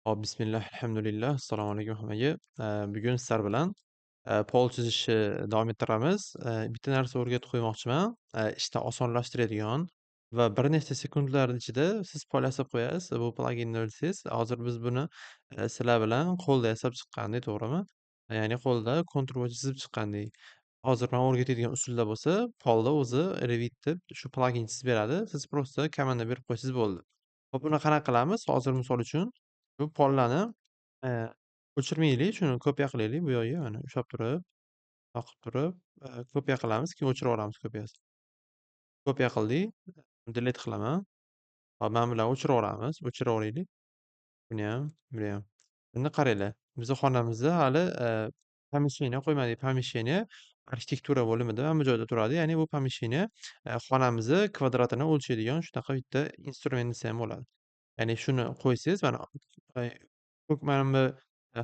Hop, bismillah, alhamdulillah. Assalomu alaykum hammaga. Bugun sizlar bilan pol chizishni davom ettiramiz. Bitta narsa o'rgatib qo'ymoqchiman. Ishni osonlashtiradigan va bir nechta sekundlar ichida siz pol yasab qo'yasiz. Bu plaginni bilsangiz, hozir biz buni sizlar bilan qo'lda yasab chiqqandik, to'g'rimi? Ya'ni qo'lda kontur bo'yicha chizib chiqqandik. Hozir man o'rgatadigan usulda bo'lsa, polda o'zi Revit deb shu plagin chizib beradi. Siz просто komanda berib qo'ysangiz bo'ldi. Hop, buni qanaqa qilamiz? Hozir misol uchun bu pollarni eee, o'chirmaylik, shuni kopiya qilaylik bu yoqqa, mana ushlab turib, yoqib turib, kopiya qilamiz, keyin o'chirvoramiz kopiyasini. Kopiya qildik, delete qilaman. Hop, mana bularni o'chiraveramiz, o'chiraveraylik. Buniyam, buniyam. Endi qaranglar, bizni xonamizda hali помещение qo'ymadik. Помещение arxitektura bo'limida mana bu joyda turadi. Ya'ni bu помещение xonamizni kvadratini o'lchaydigan shunaqa bitta instrument desa ham bo'ladi. Ya'ni shuni qo'ysangiz mana mana bu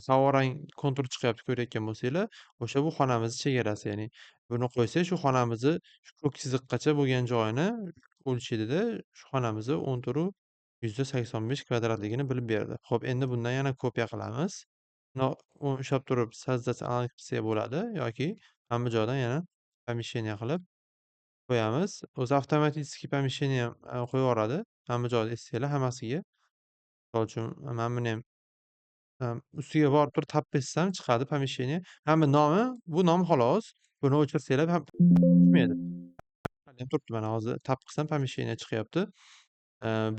havorang kontur chiqyapti ko'rayotgan bo'lsanglar, o'sha bu xonamizni chegarasi. Ya'ni buni qo'ysak, shu xonamizni shu ko'k chiziqgacha bo'lgan joyini o'lchaydida, shu xonamizni 10/185 kvadratligini bilib beradi. Xo'p, endi bundan yana kopiya qilamiz. Ushlab turib создать qilsak bo'ladi yoki mana bu joydan yana помещение qilib qo'yamiz. O'zi avtomatik помещение ham qo'yib yuboradi. Mana bu joyda eshitsanglar hammasiga. Misol uchun mana buniyam ustiga borib turib tab bessam chiqadi помещение. Hamma nomi, bu nom xolos. Buni o'chirsanglar ham chiqmaydi. Ham turibdi mana hozir tab qilsam помещение chiqyapti.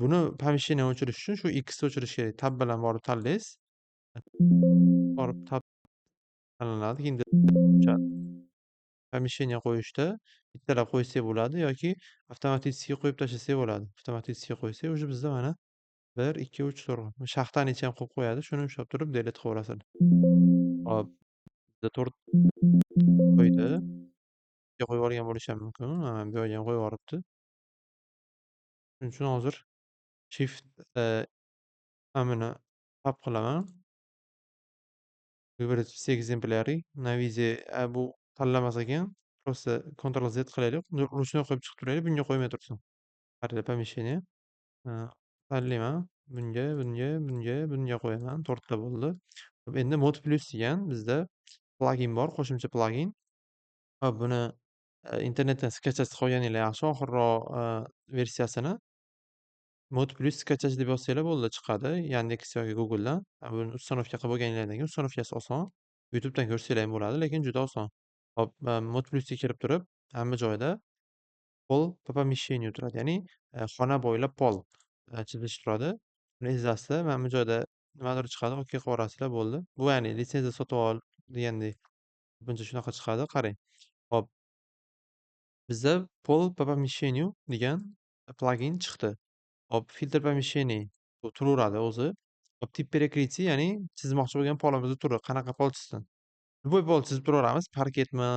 Buni помещение o'chirish uchun shu X ni o'chirish kerak. Tab bilan borib tanlaysiz. Borib tab tanlanadi, keyin o'chadi. Помещение qo'yishda bittalab qo'ysak bo'ladi yoki avtomatik qo'yib tashlasak bo'ladi. Avtomatik qo'ysak уже bizda mana 1, 2, 3, 4 shaxtanicha ham qo'yib qo'yadi. Shuni ushlab turib delete qilaverasizlar. Hop, bitta 4 qo'ydi. Qo'yib yuborgan bo'lishi ham mumkin. Mana bu yerga ham qo'yib yuboribdi. Shuning uchun hozir shift mana buni tab qilaman. Выбрать все экземпляры. На vize bu tanlamas ekan. Просто Ctrl Z qilaylik. Ручной qo'yib chiqib turaylik. Bunga qo'ymay tursin. Qaranglar помещение. Tanlayman. Bunga qo'yaman. 4 ta bo'ldi. Endi Mod+ degan bizda plagin bor, qo'shimcha plagin. Hop, buni internetdan skachasiz qolganinglar yaxshi, oxirroq versiyasini. Mod+ skachach deb yozsanglar bo'ldi, chiqadi. Yandex yoki Google'dan. Buni ustanovka qilib bo'lganinglardan keyin ustanovkasi oson. YouTube'dan ko'rsanglar ham bo'ladi, lekin juda oson. Hop, Mod+ ga kirib turib, hamma joyda pol по помещению turadi. Ya'ni xona bo'ylab pol chizilishi turadi. Buni izlasizlar, mana bu joyda nimadir chiqadi, OK qilib yuborasizlar, bo'ldi. Bu ya'ni litsenziya sotib ol degandek ko'pincha shunaqa chiqadi. Qarang. Hop, bizda pol по помещению degan plagin chiqdi. Hop, filtr помещений bu turaveradi o'zi. Hop, tip перекрытие, ya'ni chizmoqchi bo'lgan polimizni turi, qanaqa pol chizsin. Любой pol chizib turaveramiz. Parketmi,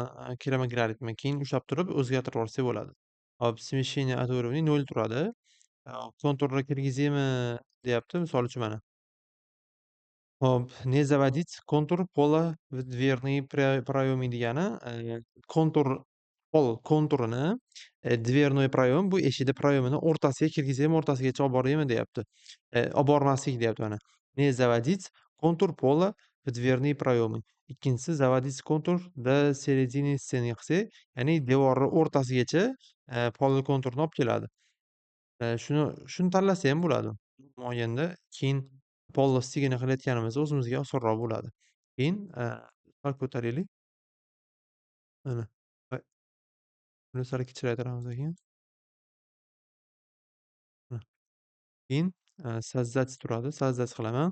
keramogranitmi, keyin ushlab turib o'zgartirib yuborsak bo'ladi. Hop, смещение от уровня 0 turadi. Konturni kirgizaymi deyapti, misol uchun mana. Hop, не заводить контур пола в дверные проемы degani, kontur pol konturini dvernoy proyom bu eshikni proyomini o'rtasiga kirgizaymi, o'rtasigacha olib boraymi deyapti. Olib bormaslik deyapti mana. Не заводить контур пола в дверные проемы. Ikkinchisi заводить контур до середины стены qilsak, ya'ni devorni o'rtasigacha polni konturni olib keladi. Shuni tanlasa ham bo'ladi. Olganda keyin polni ustigini qilayotganimizda o'zimizga osonroq bo'ladi. Keyin sal ko'taraylik. Mana. Buni sal kichraytiramiz keyin. Keyin создать turadi. Создать qilaman.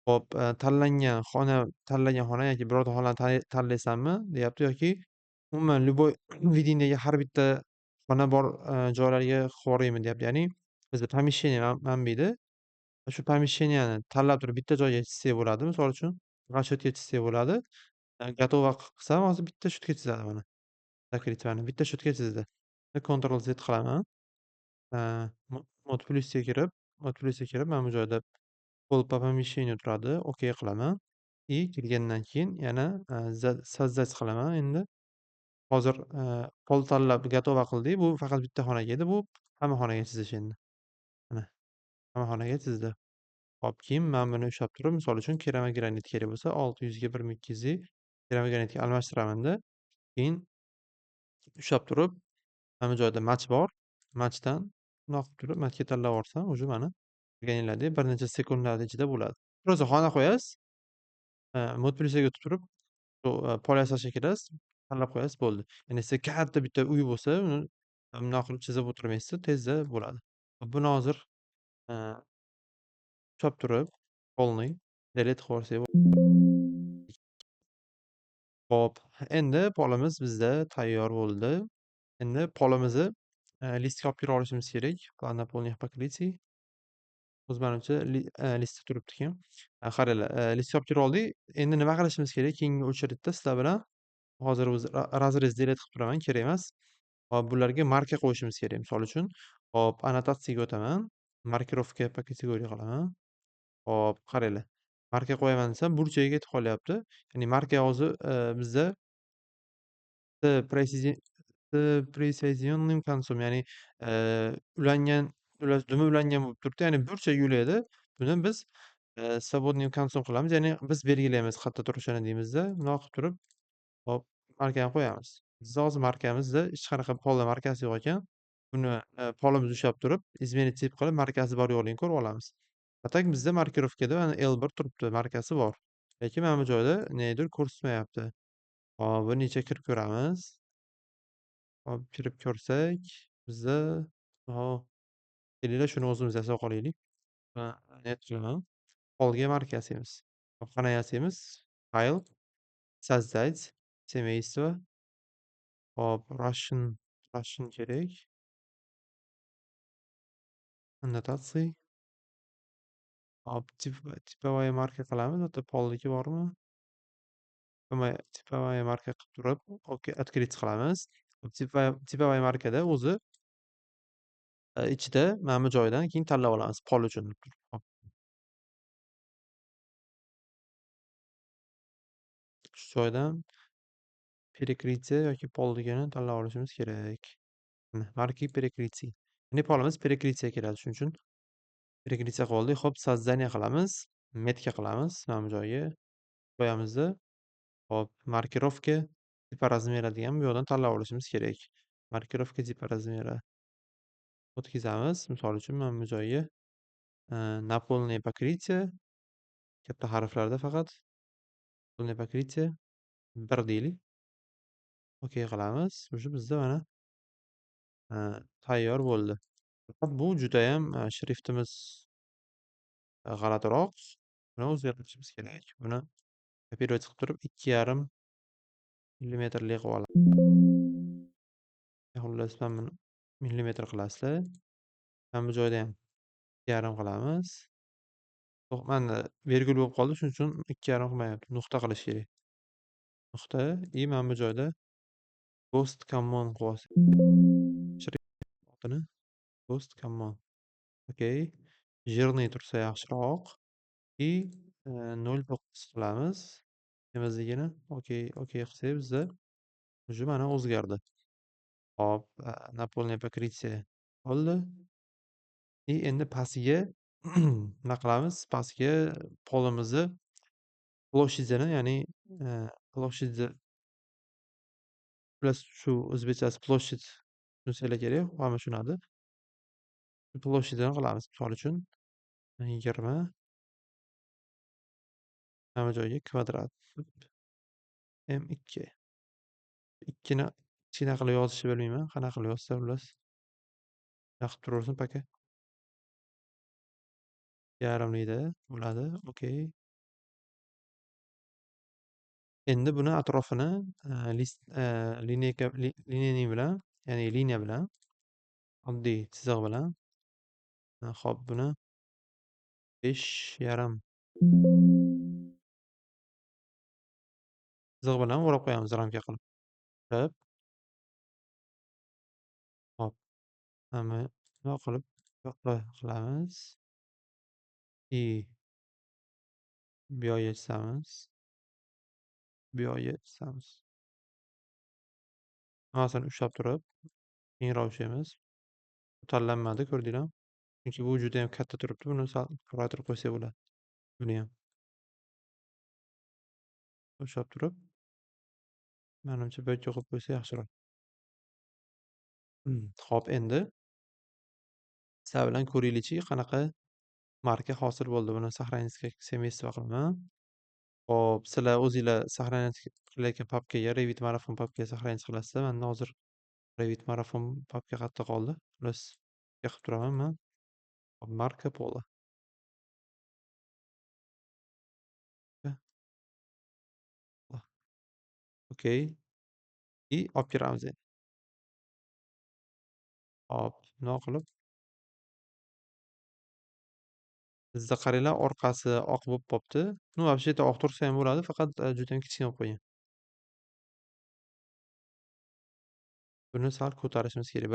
Hop, tanlangan xona yoki birorta xonani tanlaysanmi deyapti yoki umuman любой видениедagi har bitta xona bor joylarga qilib yuboraymi deyapti. Ya'ni bizda помещение manbida shu помещениени tanlab turib bitta joyga chizsak bo'ladi. Misol uchun расчетga chizsak bo'ladi. Готово qilsam hozir bitta shutga chizadi mana. Zakrit mana bitta shutga chizdi. Ctrl Z qilaman. Mod+ ga kirib, mana bu joyda pol по помещению turadi. OK qilaman. Kirgandan keyin yana создать qilaman endi. Hozir pol tanlab готово qildik. Bu faqat bitta xonaga edi. Bu hamma xonaga chizish endi. Mana, hamma xonaga chizdi. Hop, keyin men buni ushlab turib, misol uchun keramogranit kerak bo'lsa, 600 ga 1200 keramogranitga almashtiramanda, keyin ushlab turib, mana bu joyda mach bor. Machdan bundoq qilib turib, machga tanlayversam, уже mana o'rganiladi. Bir necha sekundlar ichida bo'ladi. Просто xona qo'yasiz, mod plyusaga o'tib turib, shu, polya yasashga kirasiz, tanlab qo'yasiz, bo'ldi. Ya'ni sizda katta bitta uy bo'lsa, uni bundoq qilib chizib o'tirmaysiz, tezda bo'ladi. Buni hozir, ushlab turib, полный delete qilib yuborsak. Hop, endi polimiz bizda tayyor bo'ldi. Endi polimizni, listga olib kira olishimiz kerak. Plan наполнения покрытий. O'z manimcha listda turibdi-ku. Qaranglar, listga olib kira oldik. Endi nima qilishimiz kerak? Keyingi очередьda sizlar bilan hozir o'zi razrez delete qilib turaman, kerak emas. Hop, bularga marka qo'yishimiz kerak. Misol uchun, hop, annotatsiyaga o'taman. Markirovka по категории qilaman. Hop, qaranglar. Marka qo'yaman desam, burchagiga ketib qolyapti. Ya'ni marka hozir, bizda presizi prisozionным концом, ya'ni, ulangan, dumi ulangan bo'lib turibdi. Ya'ni burchak ulaydi. Buni biz, свободным концом qilamiz. Ya'ni biz belgilaymiz qayerda turishini deymizda. Bundoq qilib turib, hop, markani qo'yamiz. Bizda hozir markamizda hech qanaqa pola markasi yo'q ekan. Buni, polimizni ushlab turib, изменить tip qilib, markasi bor yo'qligini ko'rib olamiz. A tak bizda markirovkada mana L1 turibdi, markasi bor. Lekin mana bu joyda negadir ko'rsatmayapti. Hop, bir necha kirib ko'ramiz. Hop, kirib ko'rsak, bizda hop, kelinglar shuni o'zimiz yasab qolaylik. Net qilaman. Polga marka yasaymiz. Hop, qanaqa yasaymiz? Fayl, создать, семейство. Hop, Russian kerak. Annotatsiya. Hop, tipovая marka qilamiz. Bitta polniki bormi? Tipovая marka qilib turib, открыть qilamiz. Tipovая markada o'zi, ichida mana bu joydan keyin tanlab olamiz pol uchun. Hop, shu joydan перекрытие yoki polligini tanlab olishimiz kerak. Mana marki перекрытие. Ya'ni polimiz перекрытие keladi. Shuning uchun перекрытие qilib oldik. Hop, создание qilamiz. Metga qilamiz. Mana bu joyga qo'yamizda. Hop, markirovka типа размера degan bu yoqdan tanlab olishimiz kerak. Markirovka типа размера o'tkazamiz. Misol uchun mana bu joyga, наполнение покрытие katta harflarda faqat naполнение покрытие 1 deylik. OK qilamiz. Уже bizda mana, tayyor bo'ldi. Faqat bu judayam, shriftimiz, g'alatiroq. Buni o'zgartirishimiz kerak. Buni kopировать qilib turib 2,5 millimetrli qilib olamiz. Xullas, mana buni millimetr qilasizlar. Mana bu joyda ham 2,5 qilamiz. Yo'q, manda vergul bo'lib qoldi, shuning uchun 2,5 qilmayapti. Nuqta qilish kerak. Nuqta и mana bu joyda post common qilib olsak. Shriftini post common. OK. Жирный tursa yaxshiroq. И, 0,9 qilamiz. Temizligini OK qilsak bizda уже mana o'zgardi. Hop, наполнение покрытие bo'ldi. И endi pastiga nima qilamiz? Pastiga polimizni ploshyidini, ya'ni, ploshidni plyus shu o'zbekchasi ploshid tushunsalar kerak, hamma tushunadi. Ploshidini qilamiz. Misol uchun 20 mana bu joyga kvadrat M2. 2 ni kichkina qilib yozishni bilmayman. Qanaqa qilib yozsa xullas. Yoqib turaversin paka. Yarimlikda bo'ladi. OK. Endi buni atrofini, lineyka bilan, ya'ni liniya bilan, oddiy chiziq bilan, hop, buni 5,5 chiziq bilan o'rab qo'yamiz ramka qilib. Qilib, hop, mana bundoq qilib yoqqa qilamiz. И bu yoqqa chizamiz. Bu yoqqa chizamiz. Hammasini ushlab turib, kengroq ushlaymiz. Tanlanmadi, ko'rdinglarmi? Chunki bu judayam katta turibdi. Buni sal kamaytirib qo'ysak bo'ladi. Buniyam o'xshab turib, manimcha bu yerga qo'yib qo'ysa yaxshiroq. Hop, endi sizlar bilan ko'raylikchi, qanaqa marka hosil bo'ldi. Buni сохраниться semейство qilaman. Hop, sizlar o'zinglar сохранять qilayotgan papkaga, Revit Marafon papkaga сохранить qilasizlar. Manda hozir Revit Marafon papka qayerda qoldi? Xullas, qilib turaman man. Hop, Marco Polo. Okey. И olib kiramiz endi. Hop, bundoq qilib bizda qaranglar, orqasi oq bo'lib qolibdi. Ну, вообще-то oq tursa ham bo'ladi, faqat juda ham kichkina bo'lib qolgan. Buni sal ko'tarishimiz kerak.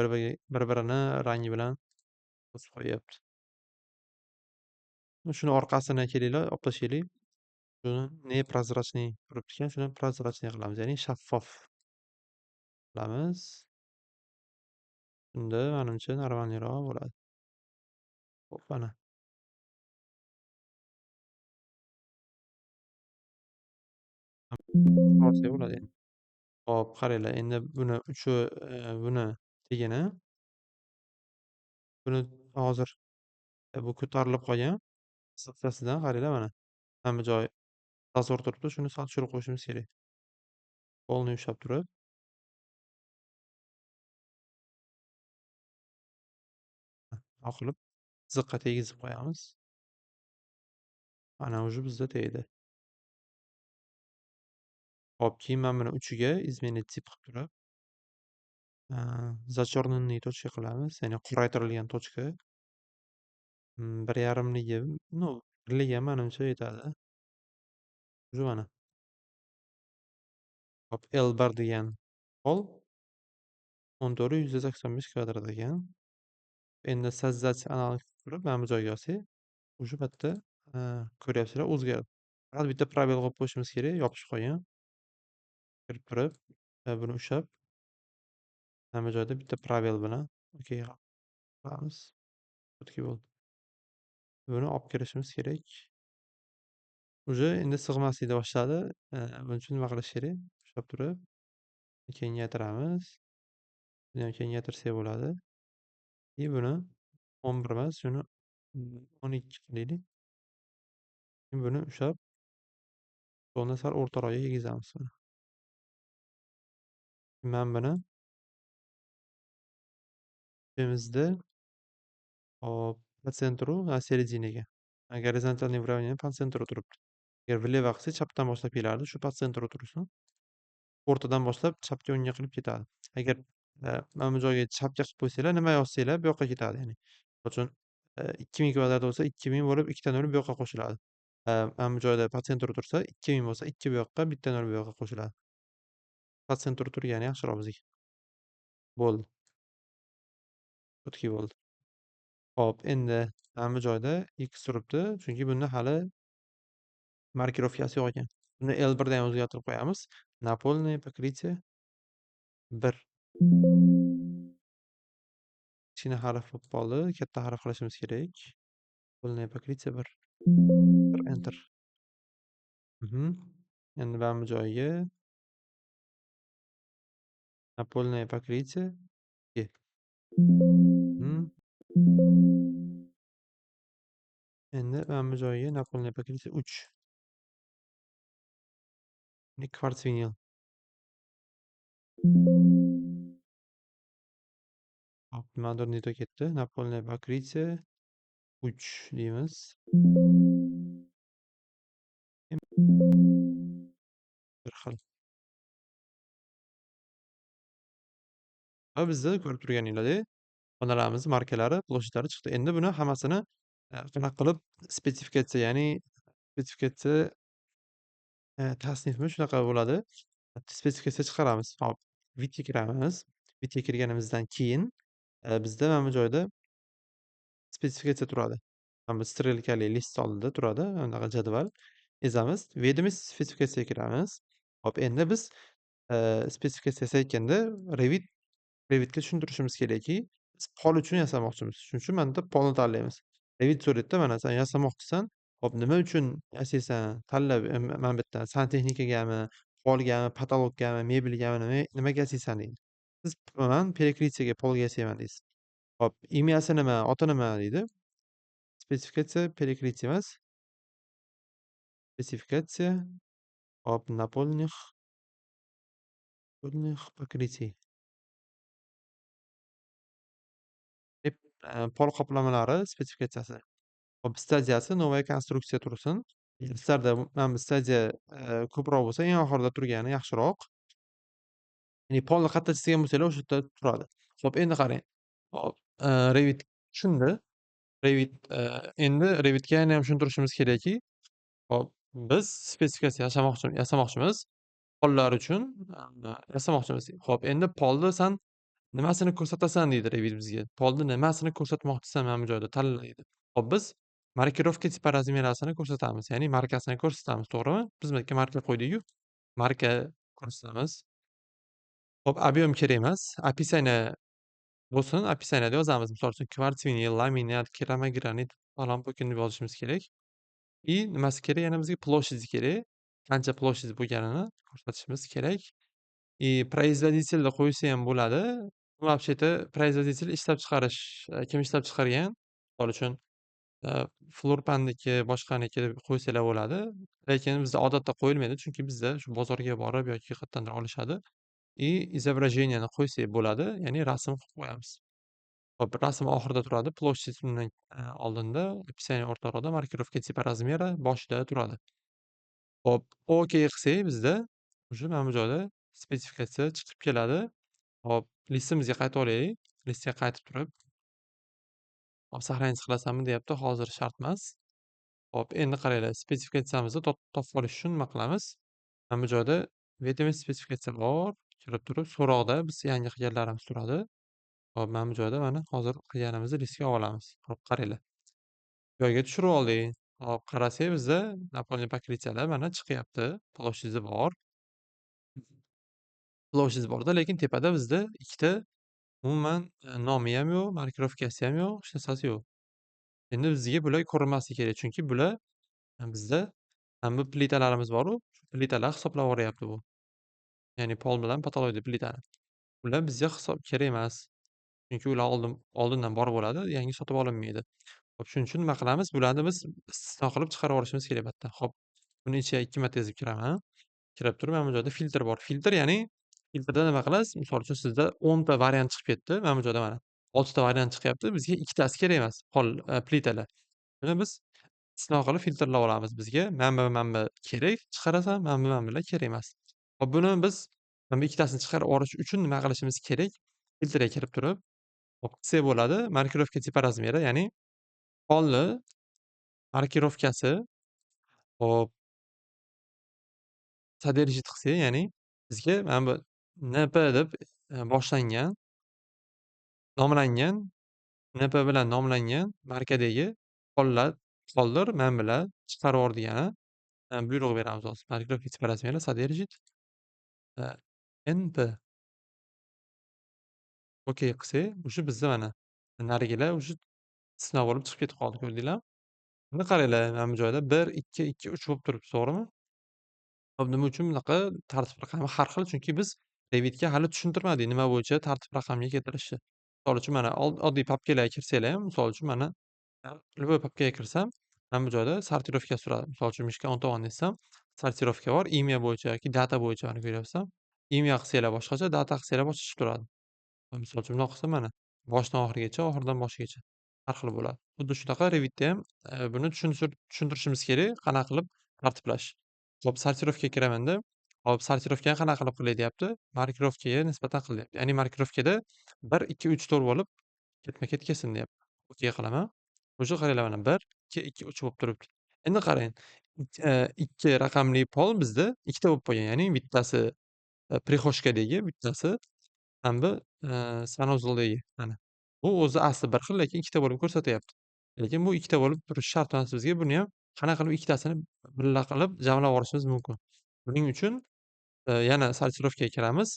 Bir-birini rangi bilan bosib qo'yyapti. Shuni orqasini kelinglar, olib tashlaylik. Shuni neprozrachniy turibdi ekan, shuni prozrachniy qilamiz, ya'ni shaffof qilamiz. Shunda menimcha normalniroq bo'ladi. Hop, mana. Olsak bo'ladi endi. Hop, qaranglar, endi buni uchi, buni tagini, buni hozir bu ko'tarilib qolgan sirtasidan qaranglar, mana hamma joyi zazor turibdi. Shuni sal tushirib qo'yishimiz kerak. Polni ushlab turib, bundoq qilib ziqqa tegizib qo'yamiz. Mana уже bizda tegdi. Hop, keyin mana buni uchiga изменить tip qilib turib, зачерненный точка qilamiz, ya'ni qoraytirilgan точка. 1,5ligi, ну, 1ligi ham menimcha yetadi. Уже mana. Hop, L1 degan pol 14,185 kvadrat ekan. Endi создать analog qilib turib, mana bu joyga olsak, уже bu yerda ko'ryapsizlar, o'zgardi. Faqat bitta probel qo'yib qo'yishimiz kerak, yopishib qolgan. Kirib turib, buni ushlab, hamma joyda bitta probel bilan okey qilamiz. Chotki bo'ldi. Buni olib kirishimiz kerak. Уже endi sig'maslikni boshladi. Buning uchun nima qilish kerak? Ushlab turib, kengaytiramiz. Buni ham kengaytirsak bo'ladi. И buni 11 emas, shuni 12 qilaylik. Buni ushlab, stolni sal o'rtaroqga kiygizamiz buni. Men buni joyimizda hop, по центру, серединаga. Gorizontalniy выравнение по центру turibdi. Agar влево qilsak, chapdan boshlab kelardi, shu по центру tursin. O'rtadan boshlab chapga o'ngga qilib ketadi. Agar mana bu joyga chapga qilib qo'ysanglar, nima yozsanglar bu yoqqa ketadi, ya'ni. Misol uchun 2000 kvadrat bo'lsa, 2000 bo'lib ikkitadan o'rib bu yoqqa qo'shiladi. Mana bu joyda по центру tursa, 2000 bo'lsa, 2 bu yoqqa, bittadan o'rib bu yoqqa qo'shiladi. Po центру turgani yaxshiroq bizga. Bo'ldi. Chotki bo'ldi. Hop, endi mana bu joyda X turibdi, chunki bunda hali markirovkasi yo'q ekan. Buni L1 dan o'zgartirib qo'yamiz. Напольное покрытие 1. Kichkina harf bo'lib qoldi, katta harf qilishimiz kerak. Напольное покрытие 1. Enter. Endi mana bu joyiga напольное покрытие 2. Endi mana bu joyiga напольное покрытие 3. Kvarts vinil. Hop, nimadir ne to ketdi. Напольное покрытие 3 deymiz. Bir xil. Va bizda ko'rib turganinglardek, xonalarimiz markalari, ploshadlari chiqdi. Endi buni hammasini qanaqa qilib spetsifikatsiya, ya'ni spetsifikatsiya tasnifmi shunaqa bo'ladi. Spetsifikatsiya chiqaramiz. Hop, Vitga kiramiz. Vitga kirganimizdan keyin bizda mana bu joyda spetsifikatsiya turadi. Mana bu strelkali list oldida turadi, anaqa jadval. Ezamiz. Ведомость spetsifikatsiyaga kiramiz. Hop, endi biz spetsifikatsiya yasayotganda Revitga tushuntirishimiz kerakki, biz pol uchun yasamoqchimiz. Shuning uchun mana polni tanlaymiz. Revit so'raydida, mana sen yasamoqchisan. Hop, nima uchun yasaysan? Tanlab, mana bu yerdan santexnikagami, polgami, potolokgami, mebelgami, nimaga yasaysan deydi. Siz man перекрытиеga, polga yasayman deysiz. Hop, imyasi nima, oti nima deydi. Spesifikatsiya перекрытие emas. Spesifikatsiya. Hop, напольных покрытий. Deb, pol qoplamalari spesifikatsiyasi. Hop, stadiyasi новая konstruksiya tursin. Sizlarda mana bu stadiya ko'proq bo'lsa, eng oxirida turgani yaxshiroq. Ya'ni polni qayerda chizgan bo'lsanglar o'sha yerda turadi. Xo'p, endi qarang. Hop, Revit tushundi. Revit, endi Revitga yana ham tushuntirishimiz kerakki, hop, biz spesifikatsiya yasamoqchimiz. Pollar uchun yasamoqchimiz. Xo'p, endi polni san nimasini ko'rsatasan deydi Revit bizga. Polni nimasini ko'rsatmoqchisan mana bu joyda tanla deydi. Hop, biz markirovka tipi razmerasini ko'rsatamiz, ya'ni markasini ko'rsatamiz, to'g'rimi? Biz bu yerga marka qo'ydik-ku. Marka ko'rsatamiz. Hop, объем kerak emas. Описание bo'lsin. Описаниеda yozamiz. Misol uchun kvartvinil, laminat, keramogranit falon pokin deb yozishimiz kerak. И nimasi kerak? Yana bizga площади kerak. Qancha площадь bo'lganini ko'rsatishimiz kerak. И производительni qo'ysa ham bo'ladi. Вообще-то производитель ishlab chiqarish, kim ishlab chiqargan? Misol uchun Flurpanniki, boshqaniki deb qo'ysanglar bo'ladi. Lekin bizda odatda qo'yilmaydi, chunki bizda shu bozorga borib yoki qayerdandir olishadi. И изображениeni qo'ysak bo'ladi, ya'ni rasm qilib qo'yamiz. Hop, rasm oxirida turadi, площадь undan oldinda, описание o'rtaroqda, markirovka tipi razmeri boshida turadi. Hop, OK qilsak bizda уже mana bu joyda spesifikatsiya chiqib keladi. Hop, listimizga qaytib olaylik. Listga qaytib turib, hop, сохранить qilasanmi deyapti. Hozir shart emas. Hop, endi qaranglar, spesifikatsiyamizni topib olish uchun nima qilamiz? Mana bu joyda ведомость spesifikatsiya bor. Kirib turib, so'roqda biz yangi qilganlarimiz turadi. Hop, mana bu joyda mana hozir qilganimizni listga olamiz. Hop, qaranglar. Joyga tushirib oldik. Hop, qarasak bizda напольный покрытиyalar mana chiqyapti. Площади bor. Площадь borda, lekin tepada bizda ikkita umuman nomi ham yo'q, markirovkasi ham yo'q, hech narsasi yo'q. Endi bizga bular ko'rinmasligi kerak, chunki bular bizda mana bu plitalarimiz bor-ku, shu plitalar hisoblab yuboryapti bu. Ya'ni pol bilan patologli plitani. Ular bizga kerak emas. Chunki ular oldindan bor bo'ladi, yangi sotib olinmaydi. Hop, shuning uchun nima qilamiz? Bularni biz istisno qilib chiqarib yuborishimiz kerak albatta. Hop, buni ichiga 2 marta yozib kiraman. Kirib turib, mana bu joyda filtr bor. Filtr ya'ni filtrda nima qilasiz? Misol uchun sizda 10 ta variant chiqib ketdi. Mana bu joyda mana 6 ta variant chiqyapti. Bizga ikkitasi kerak emas, plitalar. Buni biz istisno qilib filtrlab olamiz. Bizga mana bu kerak, chiqarasan, mana bular kerak emas. Hop, buni biz mana bu ikkitasini chiqarib olish uchun nima qilishimiz kerak? Filtrga kirib turib, hop, qilsak bo'ladi. Markirovka tipi razmeri, ya'ni polni markirovkasi, hop, содержит qilsak, ya'ni bizga mana bu NP deb boshlangan, nomlangan, NP bilan nomlangan markadagi pollar mana bular chiqarib yubor degani buyruq beramiz hozir. Markirovka tipi razmeri содержит NP. OK qilsak, o'sha bizda mana narigilar o'sha istisno bo'lib chiqib ketib qoldi, ko'rdinglarmi? Endi qaranglar, mana bu joyda 1, 2, 2, 3 bo'lib turibdi, to'g'rimi? Hop, nima uchun bunaqa tartib raqami har xil? Chunki biz Revitga hali tushuntirmadik nima bo'yicha tartib raqamga keltirishni. Misol uchun mana oddiy papkalarga kirsanglar ham, misol uchun mana любой papkaga kirsam, mana bu joyda sortirovkasi turadi. Misol uchun mishka 10 desam, sortirovka bor, imya bo'yicha yoki data bo'yicha mana ko'ryapsam, imya qilsanglar boshqacha, data qilsanglar boshqacha turadi. Misol uchun bundoq qilsam mana boshidan oxirigacha, oxiridan boshigacha har xil bo'ladi. Xuddi shunaqa Revitda ham buni tushuntirishimiz kerak, qanaqa qilib tartiblash. Hop, sortirovkaga kiramanda, hop, sortirovkani qanaqa qilib qilay deyapti? Markirovkaga nisbatan qil deyapti. Ya'ni markirovkada 1, 2, 3, 4 bo'lib ketma-ket kelsin deyapti. OK qilaman. O'sha qaranglar mana 1, 2, 2, 3 bo'lib turibdi. Endi qarang, 2 raqamli pol bizda ikkita bo'lib qolgan. Ya'ni bittasi prihoshkadagi, bittasi mana bu sanuzeldagi mana. Bu o'zi asli bir xil, lekin ikkita bo'lib ko'rsatyapti. Lekin bu ikkita bo'lib turishi shart emas bizga. Buni ham qanaqa qilib ikkitasini birga qilib jamlab olishimiz mumkin. Buning uchun yana sortirovkaga kiramiz.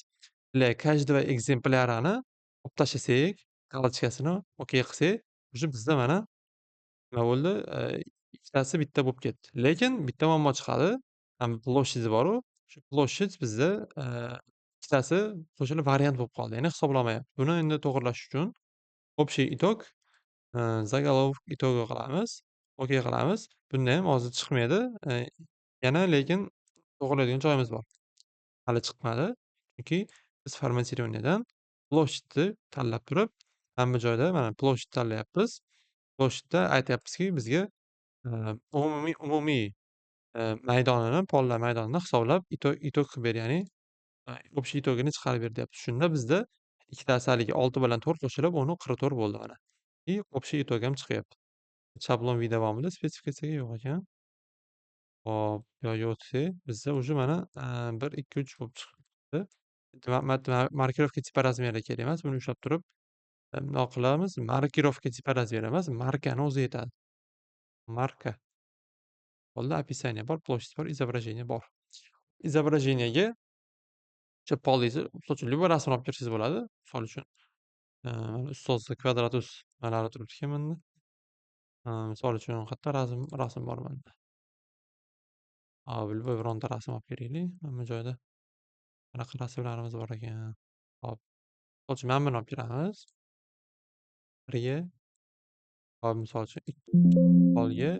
Для каждого ekzemplyarini olib tashlasak, galochkasini OK qilsak, уже bizda mana nima bo'ldi, ikkitasi bitta bo'lib ketdi. Lekin bitta muammo chiqadi. Ham ploshchadi bor-u, shu ploshchad bizda, ikkitasi qo'shilib variant bo'lib qoldi, ya'ni hisoblamayapti. Buni endi to'g'irlash uchun общий итог, заголовок итоги qilamiz, OK qilamiz. Bunda ham hozir chiqmaydi, yana lekin to'g'irlaydigan joyimiz bor. Hali chiqmadi. Chunki biz formatirованиеdan ploshchadni tanlab turib, hamma joyda mana ploshchad tanlayapmiz. Ploshchadda aytyapmizki, bizga, umumiy, maydonini, pollar maydonini hisoblab итог qilib ber, ya'ni, общий итогini chiqarib ber deyapti. Shunda bizda ikkitasi haligi 6 bilan 4 qo'shilib 14 bo'ldi mana. И общий итог ham chiqyapti. Shablon vida bormidi? Spetsifikatsiyaga yo'q ekan. Hop, bu yoqqa o'tsak, bizda уже mana, 1, 2, 3 bo'lib chiqibdi. Markirovka tipa razmeri kerak emas. Buni ushlab turib, bundoq qilamiz. Markirovka tipa razmeri emas, markani o'zi yetadi. Marka. Bo'ldi, описание bor, площадь bor, изображение bor. Изображениеga o'sha polni, misol uchun, любой rasmni olib kirsangiz bo'ladi. Misol uchun, ustozni kvadratus nimalari turibdi ekan menda. Misol uchun, qayerda rasm bor menda? Hop, любой bironta rasm olib kelaylik. Hamma joyda qanaqa rasmlarimiz bor ekan? Hop, misol uchun mana buni olib kiramiz. 1ga, hop, misol uchun polga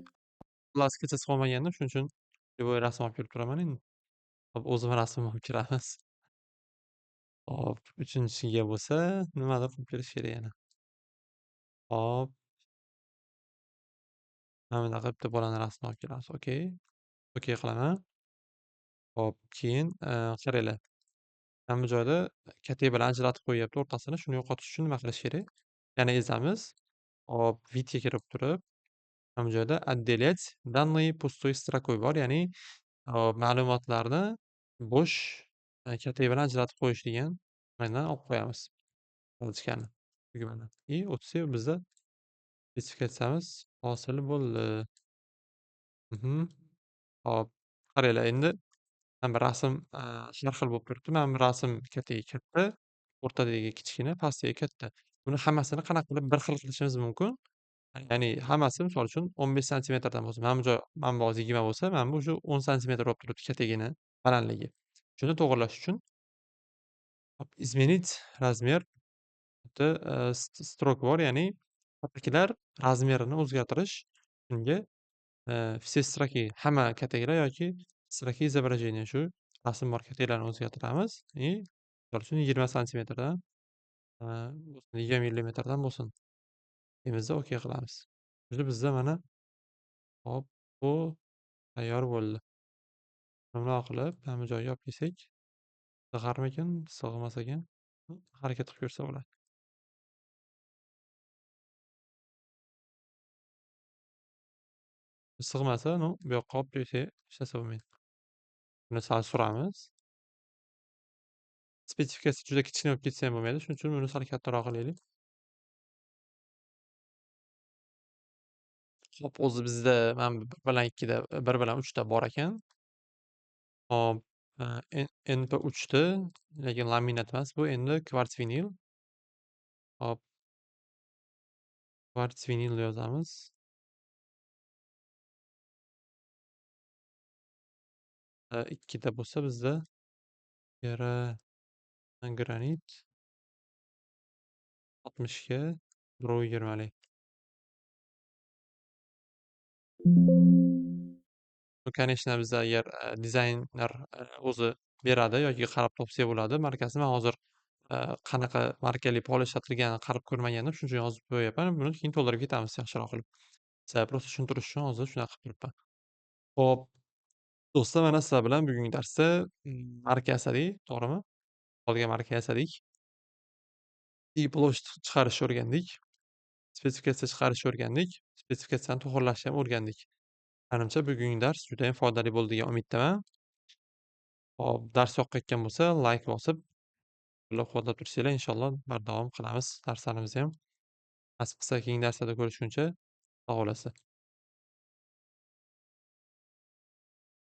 xullas kechasi qolmaganda, shuning uchun любой rasm olib kirib turaman endi. Hop, o'zim rasmimni olib kiramiz. Hop, 3-siga bo'lsa, nimadir qilib kirish kerak yana. Hop, mana bunaqa bitta bolani rasmini olib kelamiz. OK. OK qilaman. Hop, keyin, qaranglar. Hamma joyda kattaga bilan ajratib qo'yyapti o'rtasini. Shuni yo'qotish uchun nima qilish kerak? Yana ezamiz. Hop, vidga kirib turib, hamma joyda отделять данные пустой строкой bor. Ya'ni, ma'lumotlarni bo'sh, kattaga bilan ajratib qo'yish degan mana olib qo'yamiz. Galochkani tugmani. И o'tsak bizda spetsifikatsiyamiz hosil bo'ldi. Hop, qaranglar endi mana bu rasm, har xil bo'lib turibdi. Mana bu rasm kattaga katta, o'rtadagi kichkina, pastdagi katta. Buni hammasini qanaqa qilib bir xil qilishimiz mumkin? Ya'ni hammasi misol uchun 15 santimetrdan bo'lsa, mana bu joy manba 20 bo'lsa, mana bu уже 10 santimetr bo'lib turibdi kattagina balandligi. Shuni to'g'irlash uchun hop, изменить размер bitta, strok bor, ya'ni xatlar razmerini o'zgartirish. Bunga, все строки, hamma kattagilar yoki строки изображения, shu rasm bor kattalarni o'zgartiramiz. И misol uchun 20 santimetrdan, bo'lsin, 20 millimetrdan bo'lsin. Deymiz-da, OK qilamiz. Уже bizda mana hop, bu tayyor bo'ldi. Bundoq qilib hamma joyga olib kelsak, sig'armikan, sig'mas ekan. Harakat qilib ko'rsa bo'ladi. Sig'masa, ну, bu yoqqa olib kelsak, hech narsa bo'lmaydi. Buni sal suramiz. Spetsifikatsiya juda kichkina bo'lib ketsa ham bo'lmaydi. Shuning uchun buni sal kattaroq qilaylik. Hop, o'zi bizda mana 1 bilan 2da, 1 bilan 3da bor ekan. Hop, NP3 lekin laminat emas bu, endi kvarts vinil. Hop, kvarts vinil yozamiz. 2da bo'lsa bizda granit 60 ga 120 lik. Bu, конечно, bizda agar, dizayner, o'zi beradi yoki qarab topsak bo'ladi markasini. Men hozir, qanaqa markali polish sotilganini qarab ko'rmagandim. Shuning uchun yozib qo'yyapman. Buni keyin to'ldirib ketamiz yaxshiroq qilib. Sizlarga просто tushuntirish uchun hozir shunaqa qilib turibman. Xo'p, do'stlar, mana sizlar bilan bugungi darsda, marka yasadik, to'g'rimi? Polga marka yasadik. И ploshchad chiqarishni o'rgandik. Spetsifikatsiya chiqarishni o'rgandik. Spetsifikatsiyani to'g'irlashni ham o'rgandik. Menimcha bugungi dars judayam foydali bo'ldi degan umiddaman. Hop, dars yoqqayotgan bo'lsa, layk bosib, qo'llab-quvvatlab tursanglar, inshaalloh bardavom qilamiz darslarimizni ham. Nasib qilsa keyingi darslarda ko'rishguncha sog' olasizlar.